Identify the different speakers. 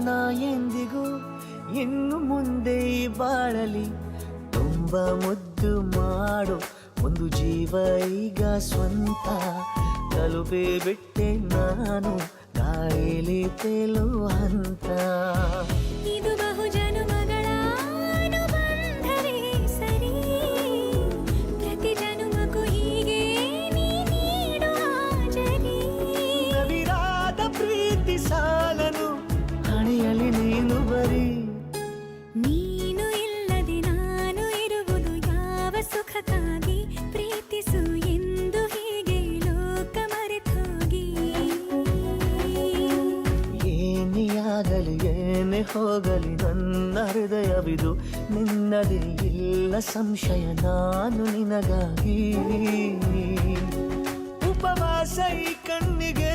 Speaker 1: ನಾ ಎಂದಿಗೂ ಇನ್ನು ಮುಂದೆ ಈ ಬಾಳಲಿ ತುಂಬ ಮುದ್ದು ಮಾಡು ಒಂದು ಜೀವ ಈಗ ಸ್ವಂತ ತಲುಪೇ ಬಿಟ್ಟೆ ನಾನು ಗಾಳಿಲಿ ತೇಲುವ ಹಂತ.
Speaker 2: ಇದು ಬಹು ಜನುಮಗಳ ಅನುಬಂಧವೇ ಸರಿ, ಪ್ರತಿ ಜನುಮಕ್ಕೂ ಹೀಗೆ ನೀ ನೀಡುವ ಜರಿ.
Speaker 1: ನವಿರಾದ ಪ್ರೀತಿ ಸಾಲನು ಹಣೆಯಲ್ಲಿ ನೀನು ಬರೀ,
Speaker 2: ನೀನು ಇಲ್ಲದೆ ನಾನು ಇರುವುದು ಯಾವ ಸುಖಕ್ಕಾಗಿ, ಪ್ರೀತಿಸು ಎಂದು ಹೀಗೆ ಲೋಕ ಮರೆತೋಗಿ.
Speaker 1: ಏನೇ ಆಗಲಿ ಏನೇ ಹೋಗಲಿ ನನ್ನ ಹೃದಯವಿದು ನಿನ್ನದೇ ಇಲ್ಲ ಸಂಶಯ ನಾನು ನಿನಗಾಗಿ. ಉಪವಾಸ ಈ ಕಣ್ಣಿಗೆ